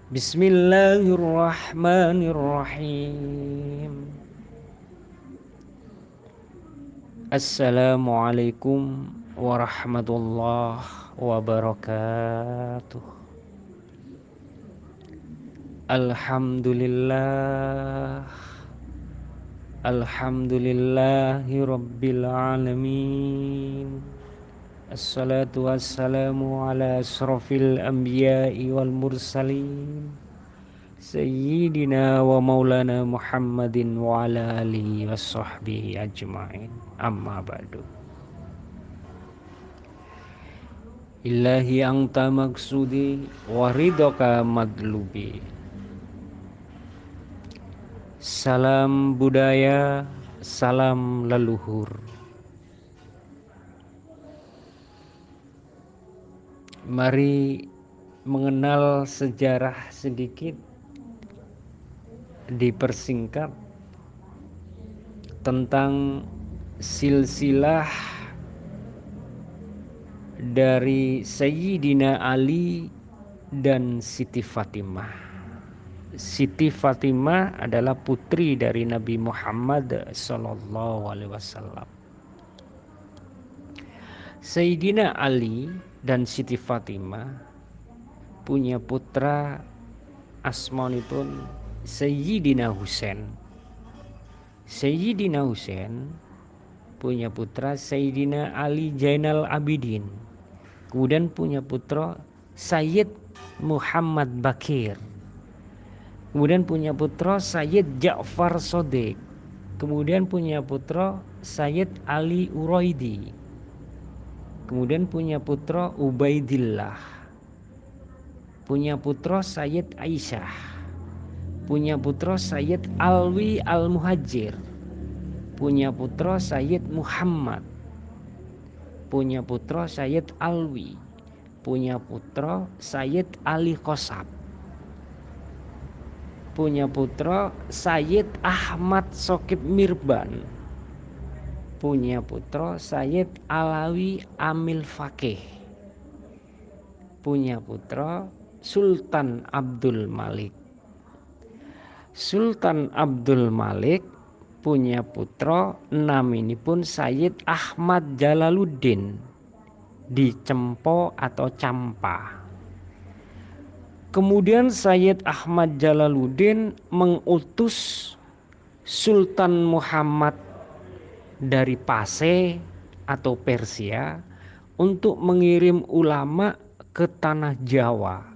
Bismillahirrahmanirrahim. Assalamualaikum warahmatullahi wabarakatuh. Alhamdulillah. Alhamdulillahi rabbil alamin. Assalatu wassalamu ala asrafil anbiya'i wal mursalin Sayyidina wa maulana Muhammadin wa ala alihi wa sahbihi ajma'in. Amma ba'du. Ilahi anta maksudi wa ridhoka madlubi. Salam budaya, salam leluhur. Mari mengenal sejarah sedikit, dipersingkat, tentang silsilah dari Sayyidina Ali dan Siti Fatimah. Siti Fatimah adalah putri dari Nabi Muhammad SAW. Sayyidina Ali dan Siti Fatimah punya putra asmanipun Sayyidina Husain. Sayyidina Husain punya putra Sayyidina Ali Zainal Abidin. Kemudian punya putra Sayyid Muhammad Bakir. Kemudian punya putra Sayyid Ja'far Shadiq. Kemudian punya putra Sayyid Ali Uraidi. Kemudian punya putra Ubaidillah. Punya putra Sayyid Aisyah. Punya putra Sayyid Alwi Al-Muhajir. Punya putra Sayyid Muhammad. Punya putra Sayyid Alwi. Punya putra Sayyid Ali Qasab. Punya putra Sayyid Ahmad Shokib Mirban. Punya putra Sayyid Alawi Amil Fakih. Punya putra Sultan Abdul Malik. Sultan Abdul Malik punya putra naminipun Sayyid Ahmad Jalaluddin di Cempo atau Campa. Kemudian Sayyid Ahmad Jalaluddin mengutus Sultan Muhammad dari Pase atau Persia untuk mengirim ulama ke tanah Jawa,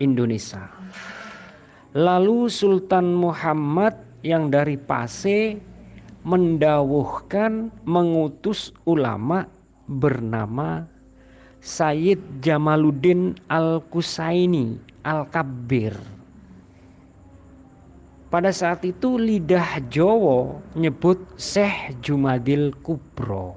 Indonesia. Lalu Sultan Muhammad yang dari Pase mendawuhkan mengutus ulama bernama Sayyid Jamaluddin Al-Kusaini Al-Kabir. Pada saat itu lidah Jawa nyebut Syekh Jumadil Kubro.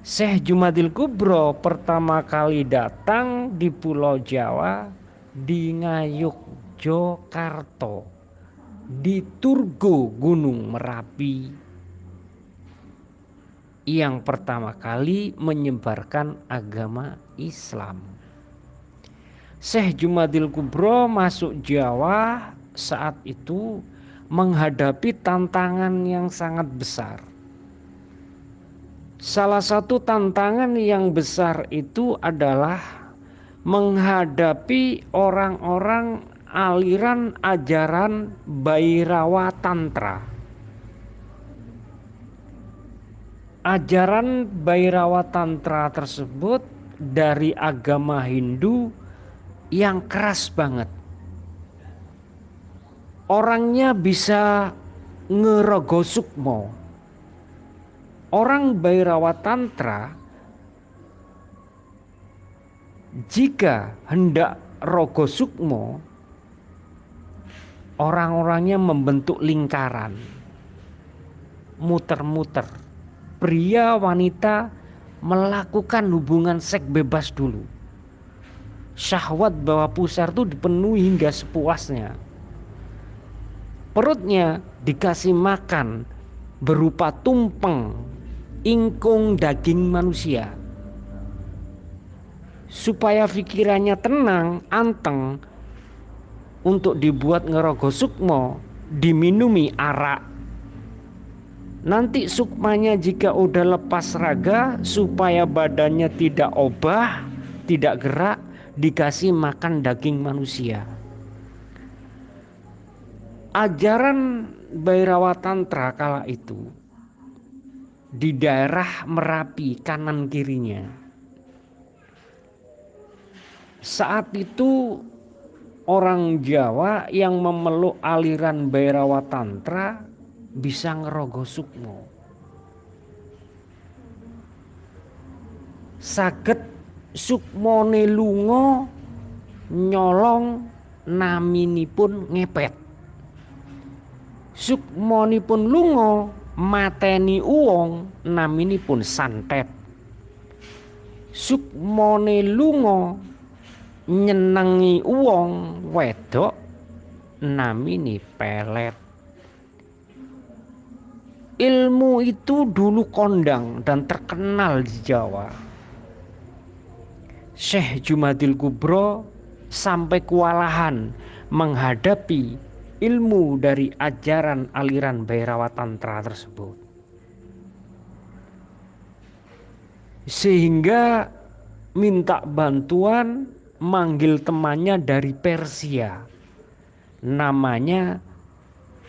Syekh Jumadil Kubro pertama kali datang di Pulau Jawa di Ngayogyakarta, di Turgo Gunung Merapi, yang pertama kali menyebarkan agama Islam. Syekh Jumadil Kubro masuk Jawa saat itu menghadapi tantangan yang sangat besar. Salah satu tantangan yang besar itu adalah menghadapi orang-orang aliran ajaran Bhairawa Tantra. Ajaran Bhairawa Tantra tersebut dari agama Hindu yang keras banget. Orangnya bisa ngerogo sukmo. Orang Bhairawa Tantra jika hendak rogo sukmo, orang-orangnya membentuk lingkaran, muter-muter. Pria wanita melakukan hubungan seks bebas dulu. Syahwat bawah pusar itu dipenuhi hingga sepuasnya. Perutnya dikasih makan berupa tumpeng, ingkung daging manusia. supaya pikirannya tenang, anteng, untuk dibuat ngerogo sukmo, diminumi arak. Nanti sukmanya jika udah lepas raga, supaya badannya tidak obah, tidak gerak, dikasih makan daging manusia. Ajaran Bhairawa Tantra kala itu di daerah Merapi kanan kirinya. Saat itu orang Jawa yang memeluk aliran Bhairawa Tantra bisa ngerogo sukmo. Saged sukmone lunga nyolong naminipun ngepet. Sukmonipun lunga mateni uwong naminipun santet. Sukmone lunga nyenengi uwong wedok namini pelet. Ilmu itu dulu kondang dan terkenal di Jawa. Syekh Jumadil Kubro sampai kewalahan menghadapi ilmu dari ajaran aliran Bhairawa Tantra tersebut. Sehingga minta bantuan, manggil temannya dari Persia. Namanya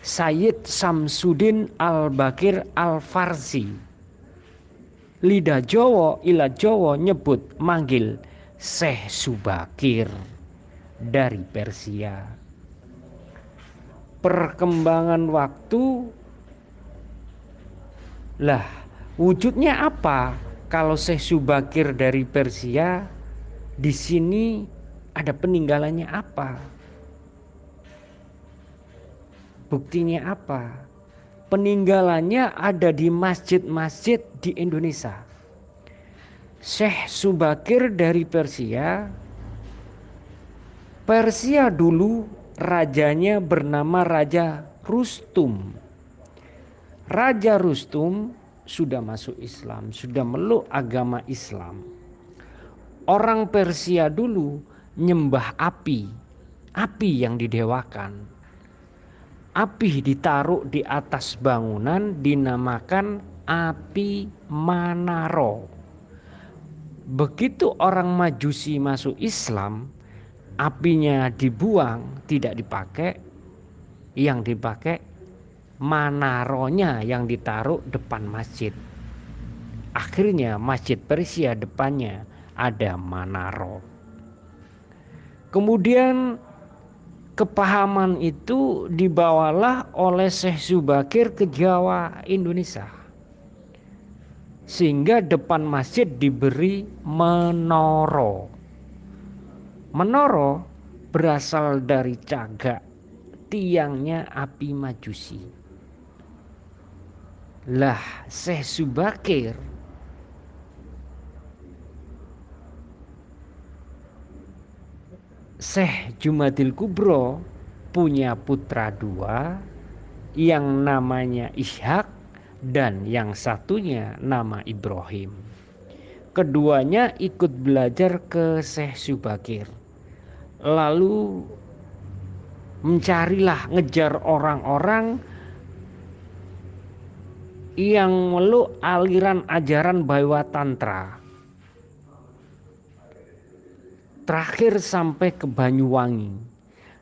Sayyid Samsudin Al-Bakir Al-Farsi. Lidah Jawa, ilah Jawa nyebut manggil Syekh Subakir dari Persia. Perkembangan waktu, lah wujudnya apa kalau Syekh Subakir dari Persia? Di sini ada peninggalannya apa? Buktinya apa? Peninggalannya ada di masjid-masjid di Indonesia. Syekh Subakir dari Persia. Persia dulu rajanya bernama Raja Rustum. Raja Rustum sudah masuk Islam, sudah meluk agama Islam. Orang Persia dulu nyembah api, api yang didewakan. Api ditaruh di atas bangunan dinamakan api Manaro. Begitu orang Majusi masuk Islam, apinya dibuang, tidak dipakai. Yang dipakai Manaronya yang ditaruh depan masjid. Akhirnya masjid Persia depannya ada Manaro. Kemudian kepahaman itu dibawalah oleh Syekh Subakir ke Jawa, Indonesia. Sehingga depan masjid diberi menara. Menara berasal dari cagak, tiangnya api Majusi. Lah Syekh Subakir Syekh Jumadil Kubro punya putra dua, yang namanya Ishak dan yang satunya nama Ibrahim. Keduanya ikut belajar ke Syekh Subakir. Lalu mencarilah, ngejar orang-orang yang meluk aliran ajaran Bhairawa Tantra. Terakhir sampai ke Banyuwangi.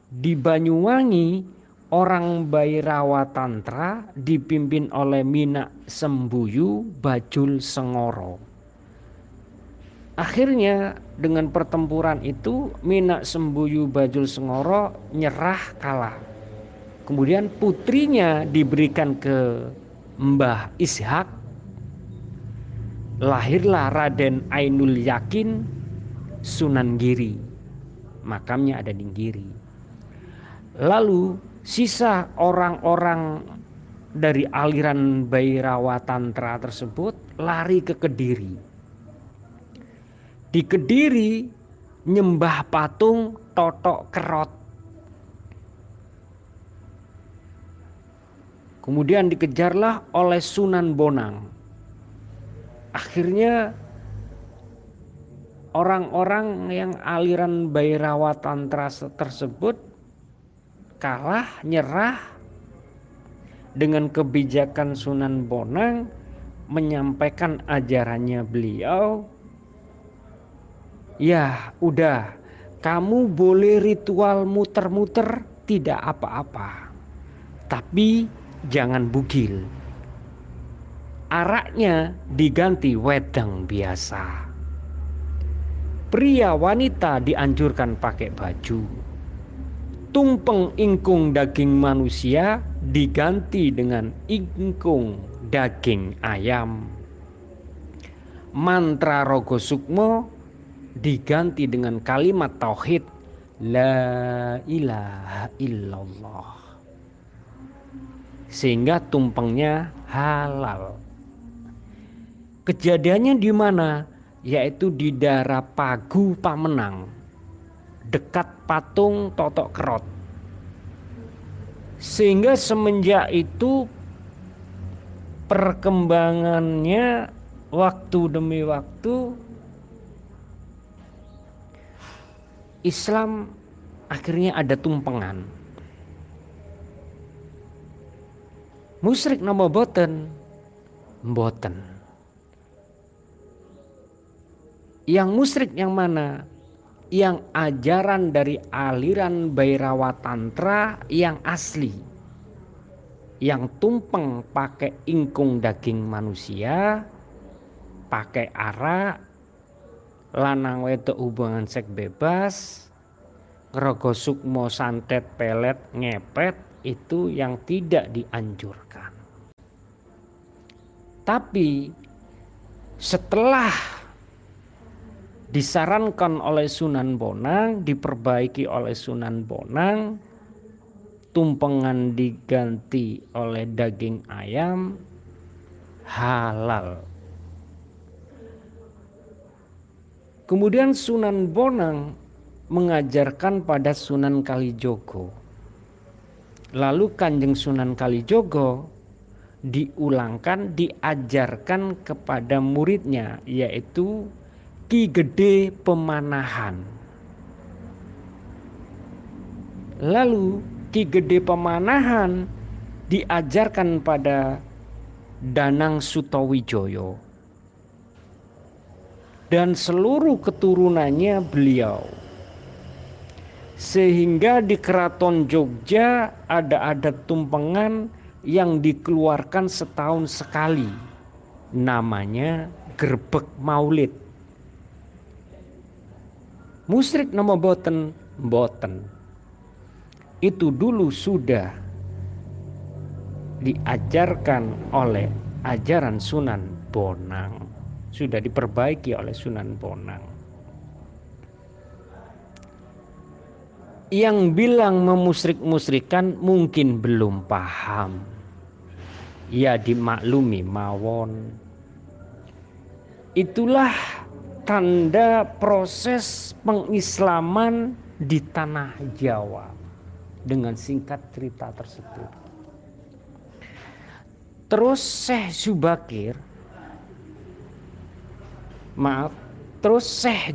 Di Banyuwangi orang Bhairawa Tantra dipimpin oleh Minak Sembuyu Bajul Sengoro. Akhirnya dengan pertempuran itu Minak Sembuyu Bajul Sengoro nyerah, kalah. Kemudian putrinya diberikan ke Mbah Ishak. Lahirlah Raden Ainul Yakin Sunan Giri. Makamnya ada di Giri. Lalu sisa orang-orang dari aliran Bhairawa Tantra tersebut lari ke Kediri. Di Kediri nyembah patung Totok Kerot. Kemudian dikejarlah oleh Sunan Bonang. Akhirnya orang-orang yang aliran Bhairawa Tantra tersebut kalah, nyerah dengan kebijakan Sunan Bonang menyampaikan ajarannya beliau. Ya udah, kamu boleh ritual muter-muter tidak apa-apa, tapi jangan bugil. Araknya diganti wedang biasa. Pria wanita dianjurkan pakai baju. Tumpeng ingkung daging manusia diganti dengan ingkung daging ayam. Mantra Rogo Sukmo diganti dengan kalimat tauhid la ilaha illallah, sehingga tumpengnya halal. Kejadiannya di mana? Yaitu di daerah Pagu Pamenang, dekat patung Totok Kerot. Sehingga semenjak itu perkembangannya waktu demi waktu, Islam akhirnya ada tumpengan. Musyrik nama boten, mboten. Yang musyrik yang mana? Yang ajaran dari aliran Bhairawa Tantra yang asli, yang tumpeng pakai ingkung daging manusia, pakai arak, lanang wedok hubungan seks bebas, Rogo Sukmo santet pelet ngepet, itu yang tidak dianjurkan. Tapi setelah disarankan oleh Sunan Bonang, diperbaiki oleh Sunan Bonang, tumpengan diganti oleh daging ayam, halal. Kemudian Sunan Bonang mengajarkan pada Sunan Kalijogo. Lalu Kanjeng Sunan Kalijogo diulangkan, diajarkan kepada muridnya, yaitu Ki Gede Pemanahan. Lalu Ki Gede Pemanahan diajarkan pada Danang Sutawijoyo dan seluruh keturunannya beliau. Sehingga di Keraton Jogja ada adat tumpengan yang dikeluarkan setahun sekali, namanya Grebeg Maulid. Musyrik nama boten, boten. Itu dulu sudah diajarkan oleh ajaran Sunan Bonang, sudah diperbaiki oleh Sunan Bonang. Yang bilang memusyrik-musyrikan mungkin belum paham, ya dimaklumi mawon. Itulah tanda proses pengislaman di tanah Jawa dengan singkat cerita tersebut. Terus Syekh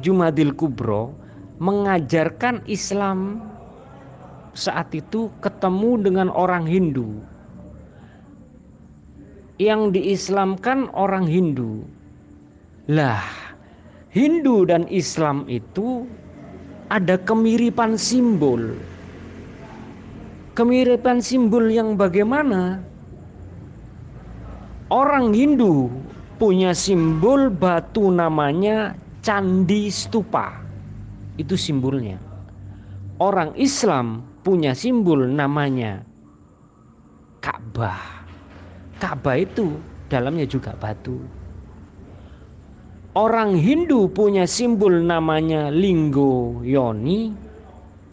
Jumadil Kubro mengajarkan Islam. Saat itu ketemu dengan orang Hindu. Yang diislamkan orang Hindu. Lah, Hindu dan Islam itu ada kemiripan simbol. Kemiripan simbol yang bagaimana? Orang Hindu punya simbol batu namanya Candi Stupa. Itu simbolnya. Orang Islam punya simbol namanya Ka'bah. Ka'bah itu dalamnya juga batu. Orang Hindu punya simbol namanya Linggo Yoni,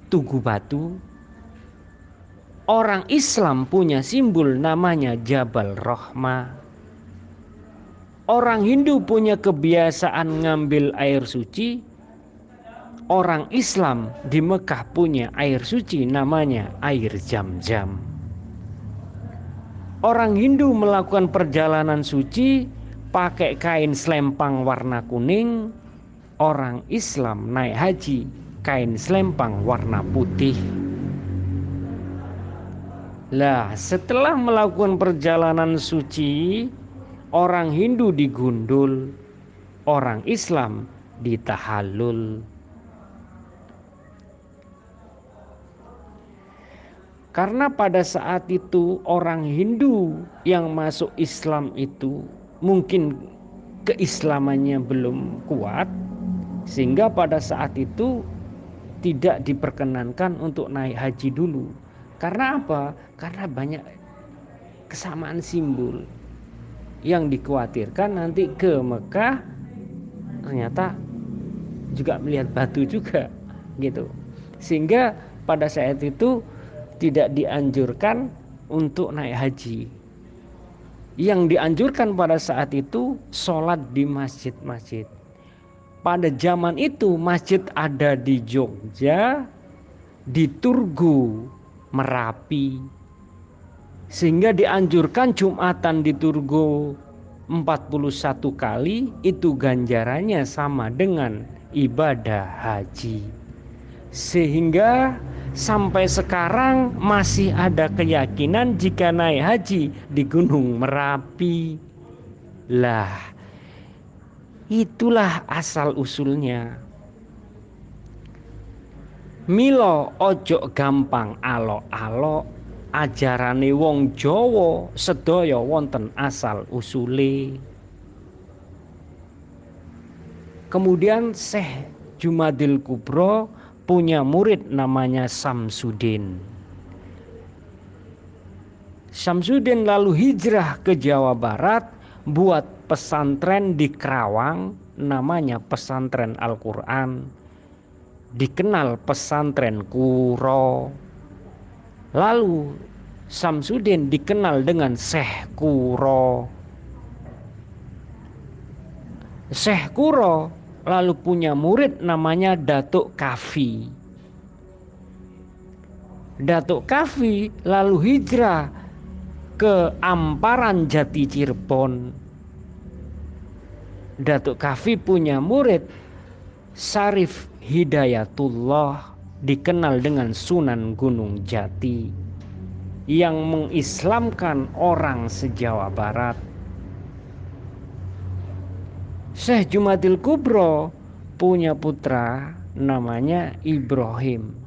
Tugu Batu. Orang Islam punya simbol namanya Jabal Rahmah. Orang Hindu punya kebiasaan ngambil air suci. Orang Islam di Mekah punya air suci namanya air Zam-Zam. Orang Hindu melakukan perjalanan suci pakai kain selempang warna kuning. orang Islam naik haji kain selempang warna putih. Lah, setelah melakukan perjalanan suci, orang Hindu digundul, orang Islam ditahallul. Karena pada saat itu orang Hindu yang masuk Islam itu mungkin keislamannya belum kuat, sehingga pada saat itu tidak diperkenankan untuk naik haji dulu. Karena apa? Karena banyak kesamaan simbol yang dikhawatirkan nanti ke Mekah ternyata juga melihat batu juga gitu. Sehingga pada saat itu tidak dianjurkan untuk naik haji. Yang dianjurkan pada saat itu sholat di masjid-masjid. Pada zaman itu masjid ada di Jogja, di Turgu, Merapi. Sehingga dianjurkan Jumatan di Turgu 41 kali, itu ganjarannya sama dengan ibadah haji. Sehingga sampai sekarang masih ada keyakinan jika naik haji di Gunung Merapi. Lah, itulah asal usulnya. Mila ojo gampang alok-alok, ajarane wong Jawa sedaya wonten asal usule. Kemudian Syekh Jumadil Kubro punya murid namanya Samsudin. Samsudin lalu hijrah ke Jawa Barat, buat pesantren di Kerawang, namanya pesantren Al-Quran. Dikenal pesantren Kuro. Lalu Samsudin dikenal dengan Syekh Kuro. Syekh Kuro lalu punya murid namanya Datuk Kafi. Datuk Kafi lalu hijrah ke Amparan Jati Cirebon. Datuk Kafi punya murid Syarif Hidayatullah, dikenal dengan Sunan Gunung Jati, yang mengislamkan orang se-Jawa Barat. Syekh Jumadil Kubro punya putra namanya Ibrahim.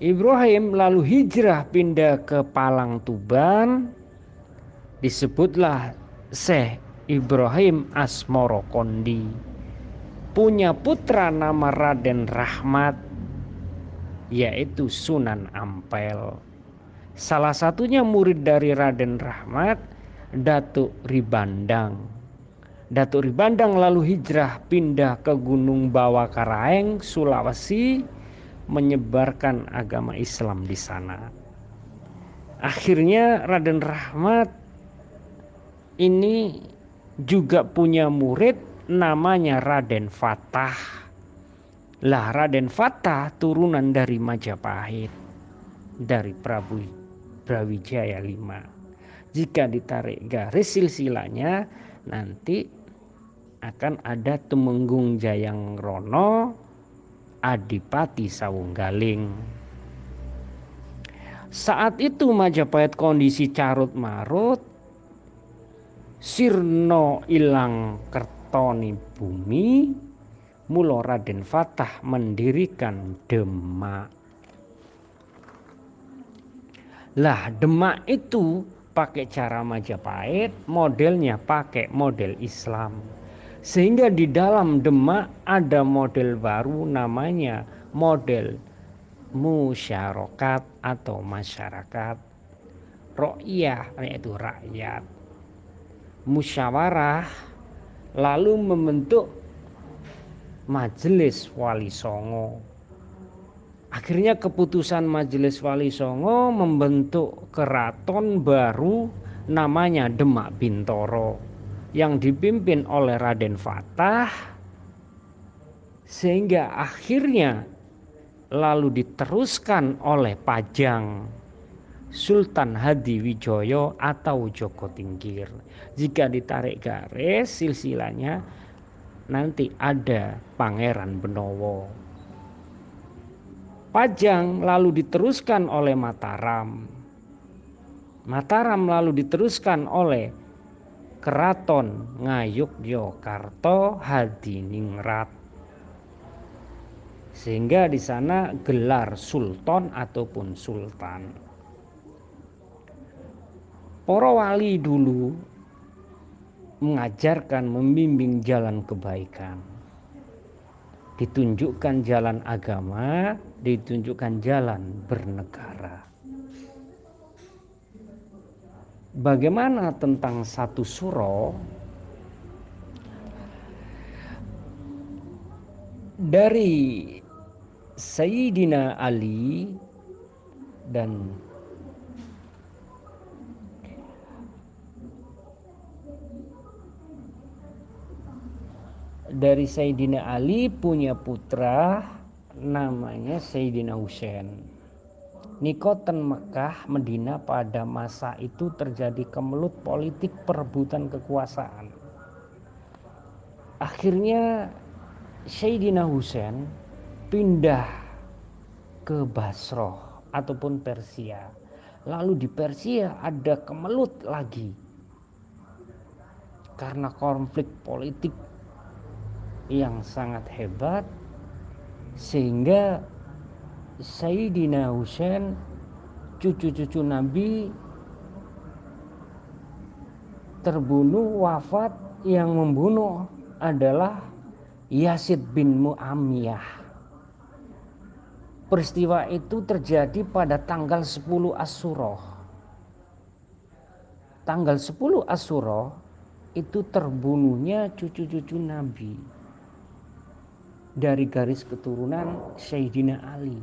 Ibrahim lalu hijrah pindah ke Palang Tuban, disebutlah Syekh Ibrahim Asmoro Kondi. Punya putra nama Raden Rahmat, yaitu Sunan Ampel. Salah satunya murid dari Raden Rahmat, Datuk Ribandang. Datuk Ribandang lalu hijrah pindah ke Gunung Bawakaraeng, Sulawesi, menyebarkan agama Islam di sana. Akhirnya Raden Rahmat ini juga punya murid namanya Raden Fatah. Lah, Raden Fatah turunan dari Majapahit, dari Prabu Brawijaya V. Jika ditarik garis silsilanya, nanti akan ada Tumenggung Jayang Rono, Adipati Sawunggaling. Saat itu Majapahit kondisi carut marut, sirna ilang kertoni bumi, mula Raden Fatah mendirikan Demak. Lah, Demak itu pakai cara Majapahit, modelnya pakai model Islam. Sehingga di dalam Demak ada model baru namanya model musyarokat atau masyarakat. Ro'iyah, yaitu rakyat. Musyawarah, lalu membentuk Majelis Wali Songo. Akhirnya keputusan Majelis Wali Songo membentuk keraton baru namanya Demak Bintoro, yang dipimpin oleh Raden Fatah, sehingga akhirnya lalu diteruskan oleh Pajang. Sultan Hadiwijoyo atau Joko Tingkir. Jika ditarik garis silsilahnya nanti ada Pangeran Benowo. Pajang lalu diteruskan oleh Mataram. Mataram lalu diteruskan oleh Keraton Ngayogyakarta Hadiningrat. Sehingga di sana gelar sultan ataupun sultan. Para wali dulu mengajarkan, membimbing jalan kebaikan. Ditunjukkan jalan agama, ditunjukkan jalan bernegara. Bagaimana tentang satu suro? Dari Sayyidina Ali dan Sayyidina Ali punya putra namanya Sayyidina Husain. Nikoten Mekah, Medina pada masa itu terjadi kemelut politik perebutan kekuasaan. Akhirnya Sayyidina Husain pindah ke Basrah ataupun Persia. Lalu di Persia ada kemelut lagi karena konflik politik yang sangat hebat, sehingga Sayyidina Husain, cucu-cucu Nabi, terbunuh, wafat. Yang membunuh adalah Yazid bin Mu'awiyah. Peristiwa itu terjadi pada tanggal 10 Asyura. Tanggal 10 Asyura itu terbunuhnya cucu-cucu Nabi dari garis keturunan Sayyidina Ali.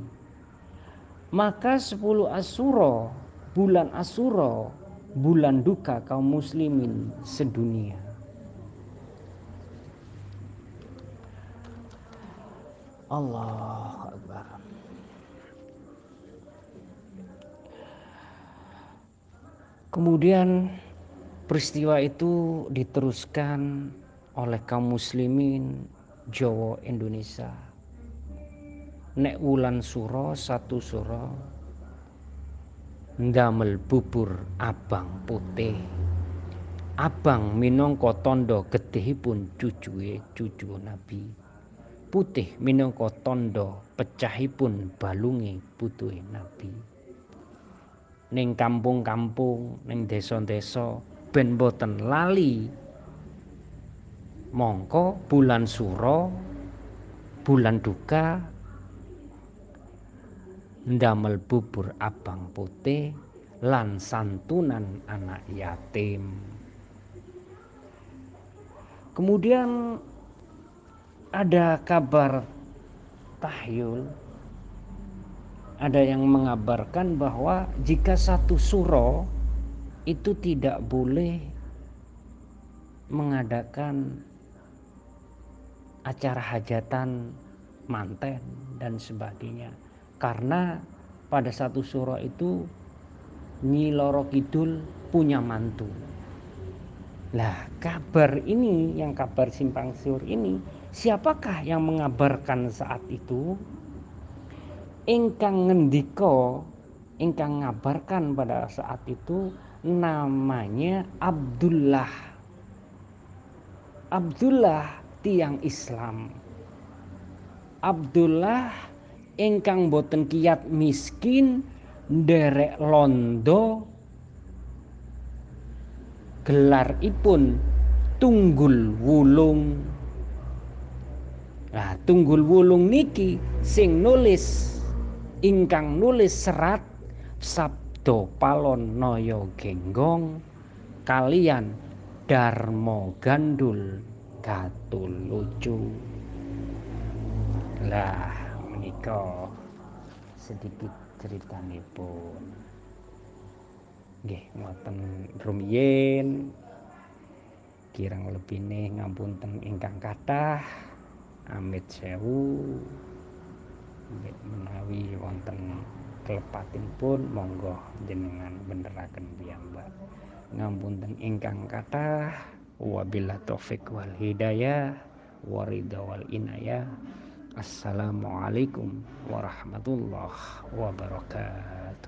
Maka 10 Asyura, bulan Asyura, bulan duka kaum muslimin sedunia. Allahu Akbar. Kemudian peristiwa itu diteruskan oleh kaum muslimin Jawa Indonesia. Nek wulan suro satu suro ndamel bubur abang putih. Abang minangka tandha gedhehipun cucu Nabi. Putih minangka tandha pecahipun balunge putuhe Nabi. Ning kampung-kampung, ning desa-desa ben boten lali. Mongko bulan suro, bulan duka, ndamel bubur abang putih lan santunan anak yatim. Kemudian ada kabar tahyul, ada yang mengabarkan bahwa jika satu suro itu tidak boleh mengadakan acara hajatan, manten dan sebagainya, karena pada satu suro itu Nyi Loro Kidul punya mantu. Lah, kabar ini, yang kabar simpang siur ini, siapakah yang mengabarkan saat itu? Ingkang ngendika, ingkang ngabarkan pada saat itu namanya Abdullah. Abdullah tiang Islam. Abdullah ingkang boten kiyat miskin, nderek londo, gelaripun Tunggul Wulung. Nah, Tunggul Wulung niki sing nulis, ingkang nulis serat Sabda Palon Naya Genggong kalian Darmo Gandul Gatulucu. Lah menika sedikit ceritanipun. Nggih, ngoten rumiyin. Kirang lebihne ngapunten ingkang kathah. Amit sewu. menawi wonten kelepatin pun monggo jenengan beneraken piyambak. Ngapunten ingkang kathah, wabillahi taufik wal hidayah waridha wal inayah. Assalamualaikum warahmatullahi wabarakatuh.